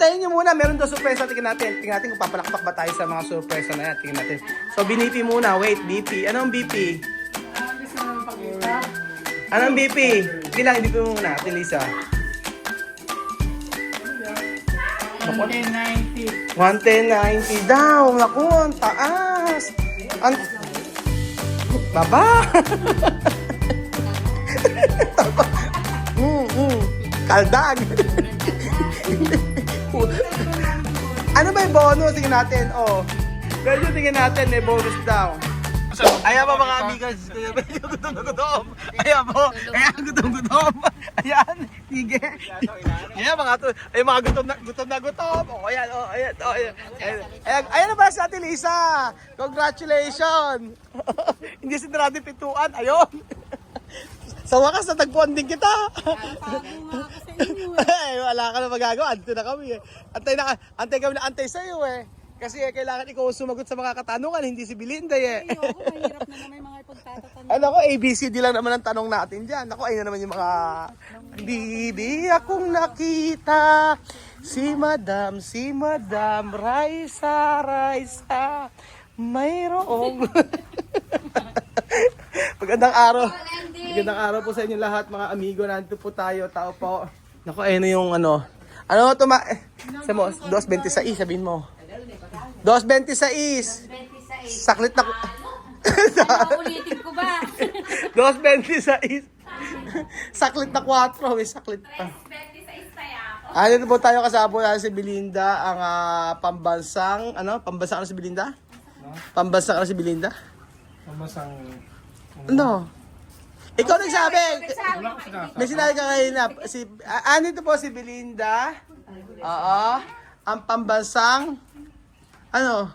Antayin nyo muna, meron daw surpresa. Tingnan natin. Tingnan natin kung papalakpak ba tayo sa mga surpresa na yan. Tingnan natin. So, BP muna. Wait, BP. Anong BP? Anong BP? Bilang BP muna, Ate Lisa. 190. 110.90 daw. Naku, ang taas. Baba. Kaldag. Ano ba yung bonus? Tingnan natin. Oh. Medyo tingnan natin. May bonus daw. Ayan po mga amigas. Gutom na gutom. Ayan po. Ayan, gutom. Ayan. Sige. Ayan mga to. Ayan mga gutom na gutom. Oh, ayan. Oh, ayan. Oh, ayan. Ayan na ba sa Ate Lisa? Congratulations. Hindi sinarado yung pintuan. Ayun. Sa wakas, natagpuan din kita. Ay, wala ka na magagawa. Andito na kami eh. Antay sa iyo eh. Kasi kailangan ikaw sumagot sa mga katanungan, hindi si Belinda eh. Ayoko, mahirap na naman yung mga ipagtatanong. Ano ko, ABCD lang naman ang tanong natin dyan. Ako, ayun na naman yung mga... Bibi akong nakita, si Madam, Raisa, mayroong... Magandang araw po sa inyo lahat, mga amigo. Nandito po tayo, tao po. Naku, ayun na yung ano. Ano ito sa mo, 2.26, sabihin mo. 2.26. 26. Saklit na... Ano, ulitin ko ba? 2.26. Saklit na 4. May saklit pa. 26 kaya ako. Ano po tayo kasabo natin si Belinda, ang pambansang... Ano? Pambansang ano si Belinda? Pambansang ano si Belinda? Pamasang... Ano? Ikaw nagsabi! May sinabi ka kanina. Andito po si Belinda. Oo. Ang pambansang... Ano?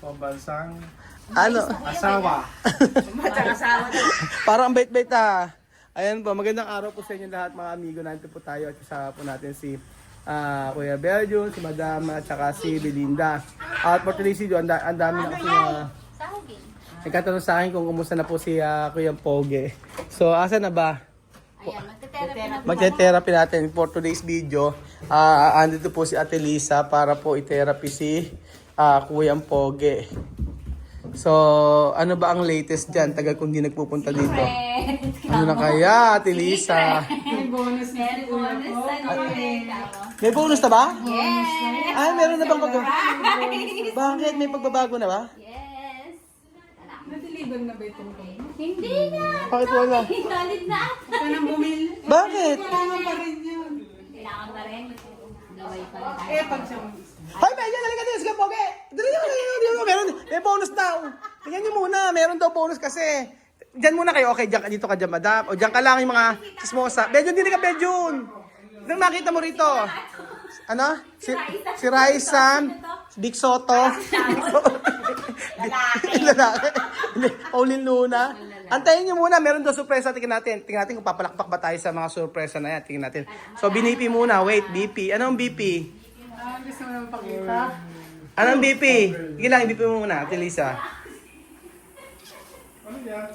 Pambansang... Ano? Asawa. Parang ang bait-bait ha. Ayan po, magandang araw po sa inyo lahat mga amigo. Nandito po tayo at kasama po natin si Kuya Belgium, si Madam at saka si Belinda. At for today's video, ang dami na kasi nagkatanong sa akin kung kumusta na po si Kuya Poge. So, asa na ba? Ayan, magte-therapy. Magte-therapy natin for today's video. Andito po si Ate Lisa para po i-therapy si Kuya Poge. So, ano ba ang latest dyan? Tagal kung di nagpupunta dito. Ano na kaya, Ate Lisa? May bonus. May bonus na ba? Yes! Ay, meron na bang pagbabago? Bakit? May pagbabago na ba? Yes! Natiliban na ba itong Hindi na! Bakit wala? Solid na! Huwag ka nang bumili. Bakit? Kailangan pa rin yun. Kailangan pa rin. Gaway pa rin. Eh, pag siya... Hoy, medyo halika din. Sige, Poge. Dali nyo. Meron. May bonus daw. Tingnan nyo muna. Meron daw bonus kasi. Diyan muna kayo. Okay, diyan ka dito ka dyan, madam. O diyan ka lang yung mga chismosa. Bedyon, hindi ka bedyon. Nang makita mo rito. Ano? Si Raisa, Big Soto. Lalaki. Pauline Luna. Antayin nyo muna. Meron daw surpresa. Tingnan natin kung papalakpak ba tayo sa mga surpresa na yan. Tingnan natin. So, BP muna. Wait, BP. Anong BP? Gusto mo naman pakita? Anong BP? Sige lang, BP mo muna, Ate Lisa. Ano yan?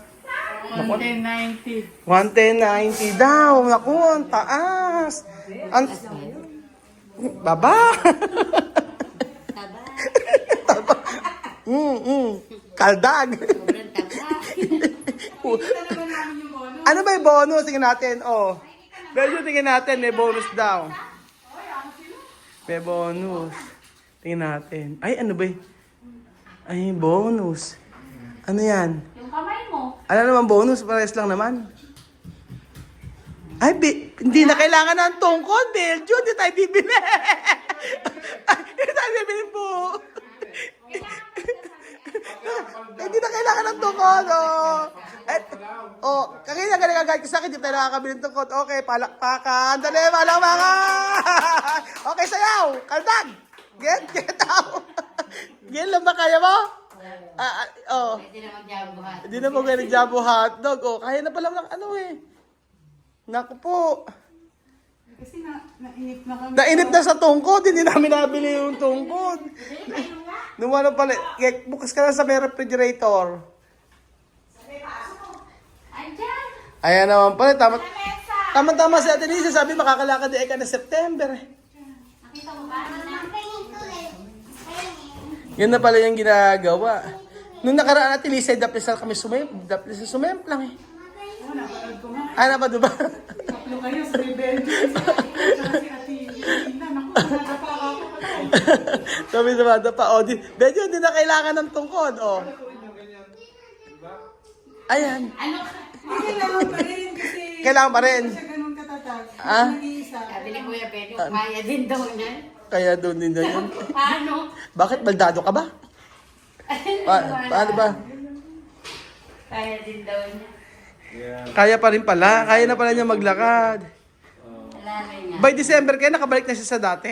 190. 110.90 daw. Naku, ang taas. Baba. Taba. Kaldag. Sobrang taba. Kita naman namin yung bonus. Ano ba yung bonus? Tingnan natin. Oh. Medyo tingnan natin. May bonus daw. May bonus. Tingnan natin. Ay, ano ba yun? Ay, bonus. Ano yan? Yung kamay mo. Ano naman bonus? Pares lang naman. Ay, hindi na kailangan ng tungkod, Belgio. Hindi tayo bibili. Hindi tayo bibili po. Hindi na kailangan ng tungkod. Kanina nagagayad ka sa akin. Hindi tayo nakakabili ng tungkod. Okay, palakpakan. Dali, palakpakan. Okay, sayaw. Kaldag. Get out. Get lang ba kaya mo? Pwede na magjabuhat. Hindi na po kayo nagjabu hotdog. Kaya na pala ng ano eh. Naku po. Kasi nainip na kami. Nainip na sa tungkod. Hindi namin nabili yung tungkod. Numano pala. Bukas ka lang sa may refrigerator. Andyan! Ayan naman pala. Tama-tama si Ate Lisa. Sabi makakalakad ka na September. Nakita mo ba? Yan na pala yung ginagawa. Nung nakaraan natin, Lisa, daplisal kami sumemp lang eh. Oo, napanood ko nga. Ano ba, diba? Tatlo kayo sa rebelde. Tsaka si Ate Ina. Naku, nadapa ako. Kami dumada pa. O, medyo hindi na kailangan ng tungkod. O. Ayan. Ano? Hindi, kailangan pa rin kasi... Kailangan pa rin. Hindi siya ganun katatag. Ah? Nag-iisa. Sabi ni Kuya Benyo, kaya din daw niyan. Kaya doon din na yun. Paano? Bakit? Baldado ka ba? Paano ba? Kaya din daw niya. Kaya pa rin pala. Kaya na pala niya maglakad. Wala rin niya. By December kaya nakabalik na siya sa dati?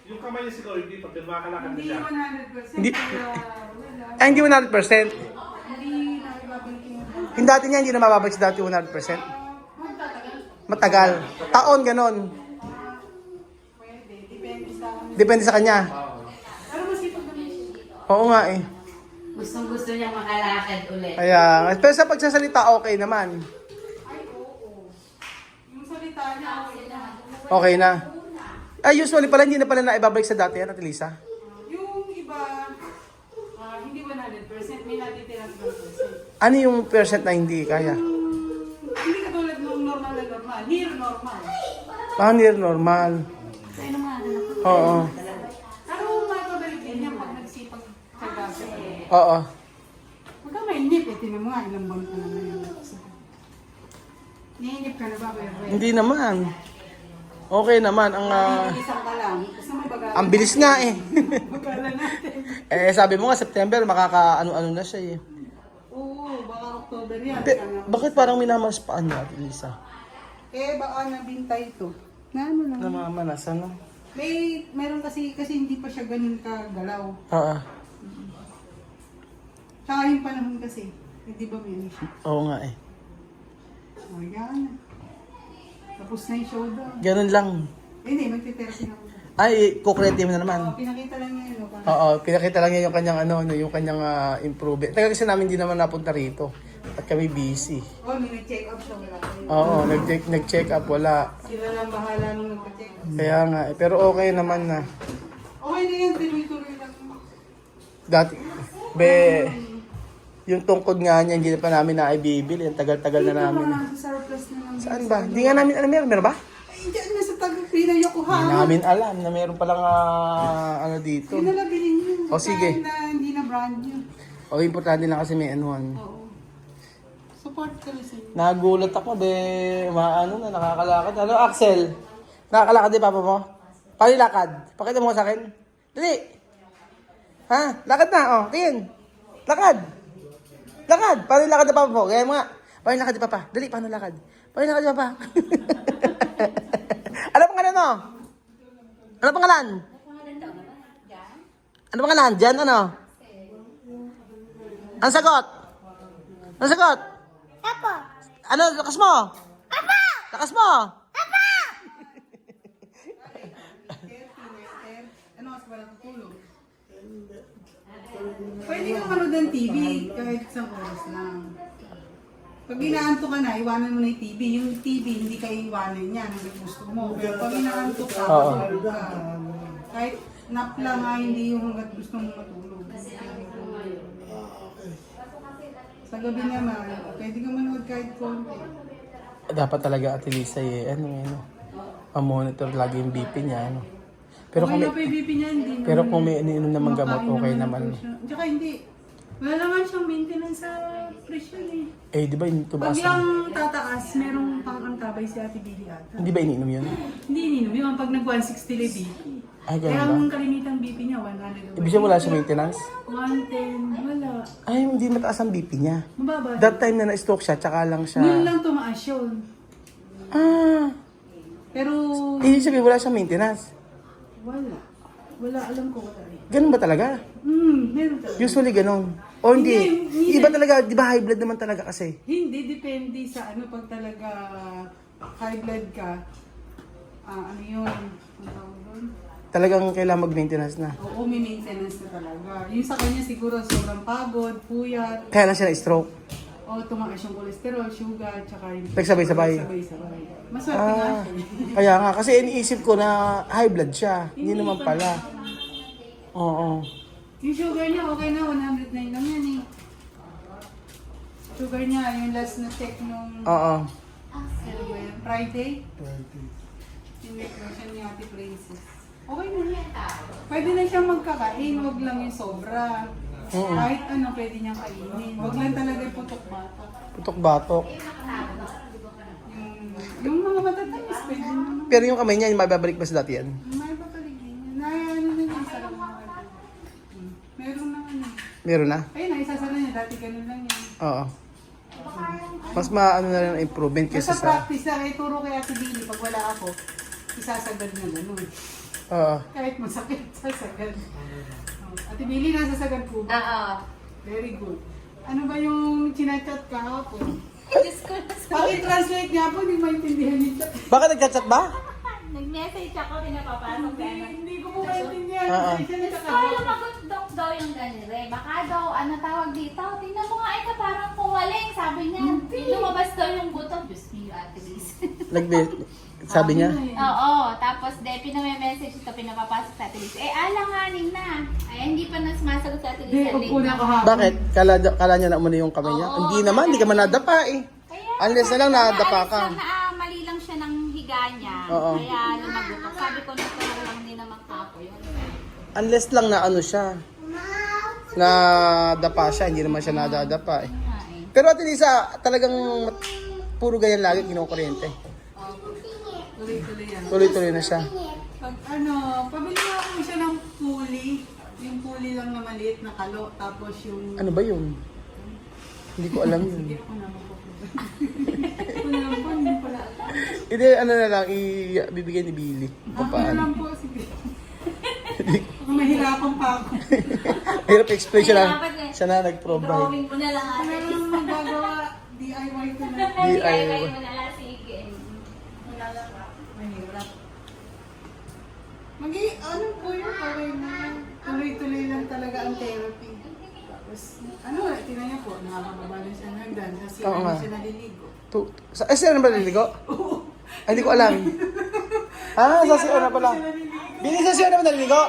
Yung kamay niya siguro hindi pa, pero makalakad na Hindi siya. 100%. Hindi. Kaya wala. Ay, hindi 100%. Hindi nakibabalik yung... Yung dati niya, hindi na mababalik sa dati 100%. Magtatagal. Matagal. Taon, ganon. Pwede. Depende sa... Depende sa kanya. Pero masipag naman siya. Oo nga eh. Gustong gusto niya makalakad ulit. Kaya, pero sa pagsasalita, okay naman. Ay, oo. Yung salita niya, okay na. Okay na. Ay, usually pala, hindi na pala naibabalik sa dati yan, Ate Lisa. Yung iba, hindi 100%, may natitirang 1%. Ano yung percent na hindi kaya? Hindi katulad nung normal na normal. Near normal. Near normal. Kaya naman, Oo. Pero makabalik din niya pag nagsipag kagasa. Oo. Magka mainip, tinan mo nga, ilang buwan ka na ngayon. Niinip ka na ba, Kuya Boy? Hindi naman. Okay naman. Isang ka lang. Gusto mo bagala? Ang bilis nga eh. Bagala natin. Sabi mo nga, September, makaka-ano-ano na siya eh. Oo, baka October yan. Bakit parang minamalas pa niya, Ate Lisa? Baka nabintay ito. Na ano lang. Namamanas, ano? Meron kasi hindi pa siya ganun kagalaw. Oo. Tsaka yung panahon kasi, hindi ba may siya? Oo nga eh. O yan. Tapos na yung showdown. Ganun lang. Hindi, magte-therapy na ako. Ay, kukurente mo na naman. Pinakita lang niya yun. Oo, pinakita lang niya yung kanyang yung kanyang improvement. Taga kasi namin hindi naman napunta rito. At kami busy. May nag-check up siya, wala kayo. Oo, nag-check up, wala. Sila lang bahala nung nagpa-check up. Kaya nga, pero okay naman na. Okay na yan, tuloy-tuloy lang. Dati, yung tungkod nga niya, hindi pa namin naibibili. Ang tagal-tagal na namin. Surplus na lang. Saan ba? Hindi nga namin alam, meron ba? Ay, dyan na sa Tagapina, Yokohama. Hindi namin alam na meron palang ano dito. Yun na lang bilhin yun. O, sige. Kahit na hindi na brand new. O, importante lang kasi may anuhan. Oo. Support ka na sa inyo. Nagulat ako, maano na, nakakalakad. Ano, Axel? Nakakalakad di papa mo? Paano yung lakad? Pakita mo sa akin. Dali! Ha? Lakad na, oh. Tingin. Lakad! Lakad! Paano yung lakad na papa mo? Gaya mo nga. Paano yung lakad ni papa? Dali, paano lakad? Paano yung lakad ni papa? Ano pangalan mo? Ano pangalan? Ano pangalan? Jan, ano? Ang sagot? Ang sagot? Apo! Ano, lakas mo? Apo! Lakas mo? Ano kasi wala tutulog? Pwede kang manood ng TV kahit isang oras lang. Pag inaanto ka na, iwanan mo na yung TV. Yung TV, hindi ka iwanan yan hanggang gusto mo. Pero pag inaanto ka, Oo. matulog ka. Kahit nap lang nga, hindi yung hanggat gusto mo matulog. Sa gabi naman, pwede kang manood kahit konti. Dapat talaga Ate Lisa monitor lagi yung BP niya, ano. Pero Okay kung na may, pa yung BP niya, hindi pero naman- kung may iniinom naman gamot, kumakain okay ng naman. presyo. Tsaka hindi. Wala naman siyang maintenance sa presyo eh. Di ba yung Pag tumaas? yung tataas, merong pang-antabay si Ate Billy ata. Hindi ba iniinom yun? Hindi ininom yun. Pag nag-160 na BP. Ay, Kaya ganun ba? ang kalimitang BP niya, 100. Ibig sabihin wala siya maintenance? 110, wala. Ay, hindi mataas ang BP niya. Mababa. That time na na-stroke siya, tsaka lang siya... Yun lang tumaas yun. Pero Ibig sabihin wala siyang maintenance. wala. Wala, alam ko wala eh. Ganun ba talaga? Meron talaga. Usually ganun. O hindi. Hindi. Iba talaga, di ba high blood naman talaga kasi? Hindi, depende sa ano pag talaga high blood ka. Ano yun? Ang tawag doon? Talagang kailangan mag-maintenance na. Oo, may maintenance na talaga. Yung sa kanya siguro sobrang pagod, puyat. Kaya lang siya na-stroke. O tumaas yung cholesterol, sugar, tsaka yung... Nagsabay-sabay? Sabay-sabay. Maswerte nga Ah, siya. kaya nga. Kasi iniisip ko na high blood siya. Hindi naman pala. Oo. Yung sugar niya, okay na, 109 lang yan eh. Sugar niya, yung last na check nung... Oo. Ano ba yan? Friday? Yung version ni Ate Princess. Okay na yan. Pwede na siyang magkakain, wag lang yung sobra. Kahit ano, pwede niyang kainin. Wag lang talaga yung putok-batok. Putok-batok. Yung mga matatamis, pwede naman. Pero yung kamay niya, mababalik ba sa dati yan? May papaligin niya. Ano na yung isa lang mga meron naman eh. Meron na? Ayun na, isasara niya. Dati ganun lang yan. Oo. Mas maano na lang improvement kaysa Basta sa... practice na, eh, turo kaya si Billy, pag wala ako, isasagad na gano'n. Oo. Kahit masakit, sasagad. Ate Billy, nasa sagad po ba? Oo. Very good. Ano ba yung chinachat kahapon? Diyos ko na sa... Paki-translate niya po, hindi maintindihan yung chat. Bakit nagchat-chat ba? Nag-message ako, pinapapasok ka na. Hindi ko po maintindihan. Oo. Kasi siya Gusto ko nagkakahapon. lumagot daw yung ganire. Baka daw, ano tawag dito? Tingnan mo nga ito, parang pumaling. Sabi niya, lumabas daw yung buto. Diyos niyo, Ate Liz. Sabi niya? Oo, tapos pinamemessage ito, pinapapasok sa Ate Liz. Alanganin na. Ay, hindi pa na sumasagot sa Ate Liz. Hindi, Late upo na na. kahapon. Bakit? Kala niya na umano yung kamay niya? Oo, Hindi naman, hindi ka man nadapa eh. Kaya, Unless na lang nadapa ka. Naalis lang na, mali lang siya ng higa niya. Oo. Kaya lumagot ako. Sabi ko, nagkaroon lang din naman ako yun. Unless lang na ano siya. Na dapa siya, hindi naman siya nadadapa eh. Pero Ate Lisa, talagang puro ganyan lagi kinukuryente. Tuloy-tuloy yan. Tuloy-tuloy na siya. Pag pabili nga ako siya ng pulley. Yung pulley lang na maliit na kalo. Tapos yung... Ano ba yun? Hindi ko alam yun. Hindi ako naman po. Ako na lang po, hindi pala alam. Hindi, ano na lang, ibibigay ni Billy. Ako na Paano? lang po, sige. Ako mahirapan pa ako. Hirap explain siya na. Dapat eh. Siya na nag-provide. Drawing mo na lang, Ano Ate Liz. lang magagawa? DIY ko na. DIY mo na lang, sige. Mahirap. Ano po yun? Okay na. Tuloy-tuloy lang talaga ang therapy. Tapos, tinan niya po, nakakababa na siya ng hagdan. Kasi Oo nga. siya naliligo. Siya na ba naliligo? Ay, hindi ko alam. Sa siya na pala. Billy, sa siya na ba naliligo?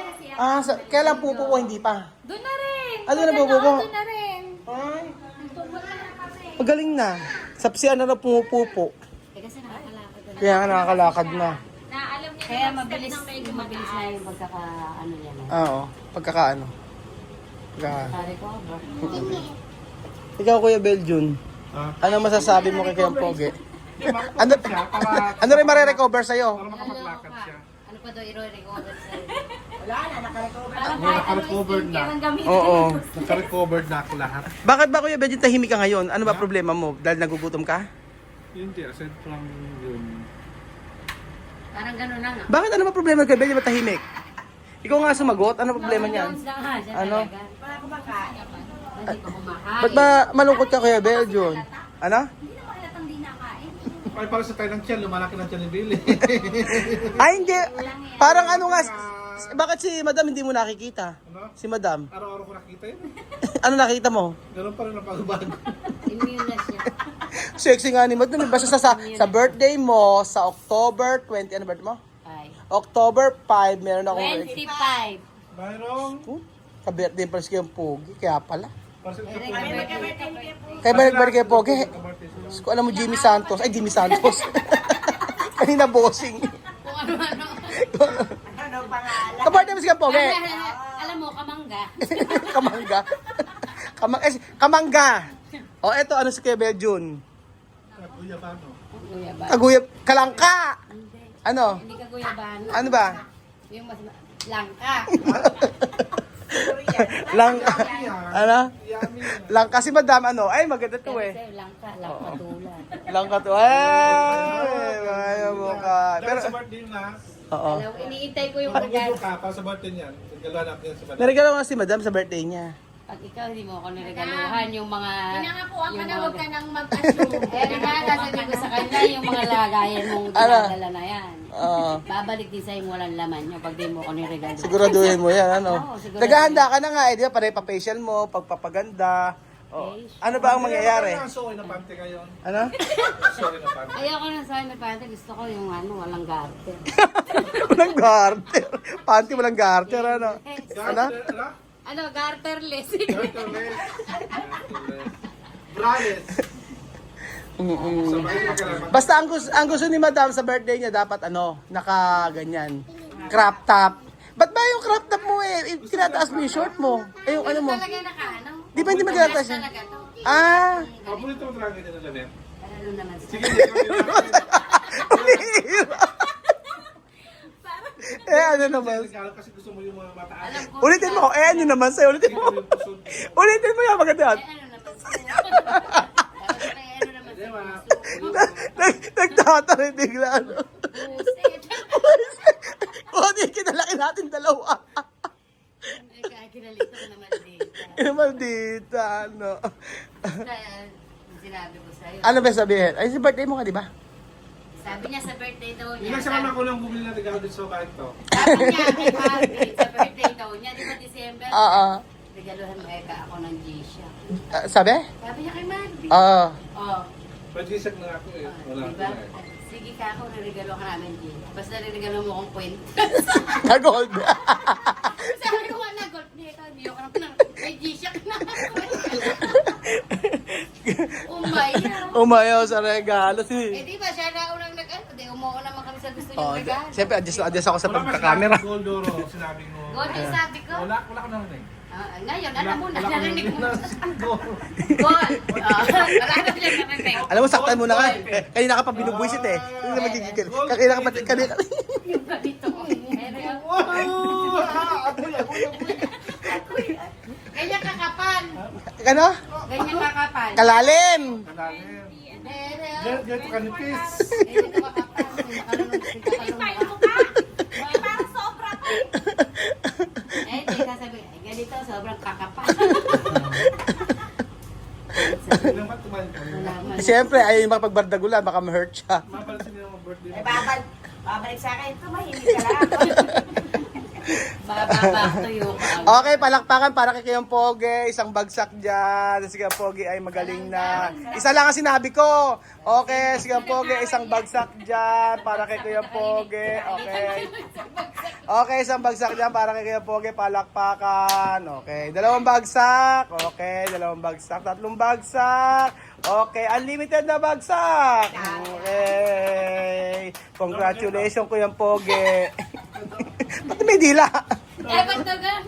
Kaya lang pupo ko, hindi pa. Doon na rin. Ano na pupo ko? Doon na rin. Ay, Nagtubol na lang kami. magaling na. Sa siya na pumupupo. Kasi nakakalakad na. Kaya nga nakakalakad na. Na alam niya Kaya na mabilis, ng medyo mabilis na yung pagkaka-ano yan. Oo, pagkakaano. Recover. Ikaw, Kuya Beljun, ano masasabi mo kay Kayang Pogi? Ano rin marirecover sa'yo? Para makapaglakad siya. Ano pa daw i-recover sa'yo? Parang Mga kahit ano naka-recover yung na. skincare ang gamitin. Oo. Naka-recovered na ako lahat. Bakit ba, Kuya Beljun, tahimik ka ngayon? Ano ba problema mo? Dahil nagugutom ka? Hindi, aside from yun. Parang gano'n lang ah. Bakit ano ba problema kay Beljun? Ba't tahimik? Ikaw nga sumagot, ano problema niyan? Jones lang ha, siya Ano? talaga. Para kumakain. Hindi ko kumakain. Ba't ba malungkot ka, Kuya Beljun? Ano? Hindi naman halatang di nakain. Ay, para sa tayo ng tiyan, lumalaki ng tiyan ni Billy. Ay, hindi. Parang ano nga, bakit si Madam hindi mo nakikita? Ano? Si Madam. Araw-araw ko nakita yun. Ano nakita mo? Ganun pa rin ang pagbabago. Immune na siya. Sexy nga ni Madam. Basta sa birthday mo, sa October 20, ano birthday mo? Ay. October 5, meron akong... 25. Mayroong, Ka-birthday pa rin kayong Pogi, kaya pala. para sa Kaya balik-balik kayo Pogi. Kung alam mo Jimmy Santos, ay Jimmy Santos. Kanina bossing. Kung ano-ano. Ka-birthday mo si kayong Pogi. Alam mo, kamangga. Kamangga. Kamangga. O eto, ano si Kuya Beljun? Guyabano. Guyaba. Kaguyab, kalangka. Ano? Hindi ka guyabano. Ano ba? Yung mas langka. Langka. Ano? Langka si Madam, ano? Ay, maganda to Pero eh. sa'yo, langka. Langka tulad. Langka to. Ay, mga mukha. Pero Pero, sa birthday na, oo. Alam, iniintay ko yung pag-video regalo. ka, para sa birthday niyan, nagalawa natin yan sa birthday. Naregalo nga si Madam sa birthday niya. Pag ikaw, hindi mo ako niregaluhan yung mga... Pinangakuan ka na, yung huwag ka nang mag-assume. Eh, nga, sasabihin ko sa kanya yung mga lagayan mong Ano? dinadala na yan. Oo. Babalik din sa'yo yung walang laman nyo pag di mo ako niregalo. Siguraduhin mo yan, ano? Oo, siguraduhin. Naghahanda ka na nga eh, di ba? Pare pa-facial mo, pagpapaganda, Oh. Ano ba ang mangyayari? Sorry na pante ngayon. Ano? Sorry na pante. Ayoko na sa na pante. Gusto ko yung walang garter. Walang garter. Panty walang garter, ano? Ano? Ano, garterless. Brales. Basta ang gusto ni Madam sa birthday niya dapat naka ganyan. Crop top. Ba't ba yung crop top mo tinataas mo yung short mo? Yung ano mo? Talaga naka Di ba hindi magtataas yun? Talaga to. Ah! Paborito mo talaga ganyan na Janet? Ano naman sa... Sige, Ano naman? kasi gusto mo yung mga mataas. Alam ko. Ulitin mo. Ano naman sa'yo? Ulitin mo. Ulitin mo yan. Maganda. Ano naman sa... Ano naman sa... Nagtatarin bigla. Buset. O, di kinalaki natin dalawa. Ay, kinalito ko naman dito. Maldita, ano. Basta, sinabi ko sa'yo. Ano ba sabihin? Ay, si birthday mo ka, di ba? Sabi niya sa birthday daw niya. Ilang saka ako lang bumili na regalo dito sa bahay to. Sabi niya kay Marvin, sa birthday daw niya, di ba December? Oo. Regaluhan mo Eka ako ng G-Shock. Sabi? Sabi niya kay Marvin. Oo. Oh. Pwede isag na ako eh. Wala ako Diba? na eh. Sige ka ako, regalo ka namin G-Shock. Basta regalo mo akong kwento. Kagold. Sabi ko nga na, gold nito. Hindi ako na may G-Shock na. Umayaw. Umayaw sa regalo. Eh di ba, siya na unang nag-ano. Di umuo naman kami sa gusto Oh, niyong regalo. siyempre, adjust ako sa Wala pagkakamera. mas gold oro, sinabi mo. Gold yung sabi ko. Wala ko na rin eh. Ngayon, alam mo na, narinig mo. Gold. Gold. Wala na siya narinig. Alam mo, saktan mo na nga. Kanina ka pa binubuisit eh. Hindi na magigigil. Kanina ka pa, kanina. Yung ganito. Ganyan kakapal. Ano? Ganyan kakapal. Kalalim. Kalalim. Pero, Ganito kanipis. ganito kakapal. Parang sobra pa. Eh, di sasabi, ganito, sobrang kakapal. Ilang ba't tumahin ko? Wala man. Siyempre, ayaw yung makapagbardagulan. Baka ma-hurt siya. Mapalit niyo ang birthday mo. Babalik sa akin. Tumahimik ka lang. Bababa to yung Okay, palakpakan para kay Kayong Pogi. Isang bagsak dyan. Si Kayong Pogi ay magaling na. Isa lang ang sinabi ko. Okay, si Kayong Pogi, isang bagsak dyan para kay Kayong Pogi. Okay. Okay, isang bagsak dyan para kay Kayong Pogi. Palakpakan. Okay, dalawang bagsak. Okay, dalawang bagsak. Tatlong bagsak. Okay, unlimited na bagsak. Okay. Congratulations, Kayong Pogi. Ba't may dila? Eh, ba't dagan?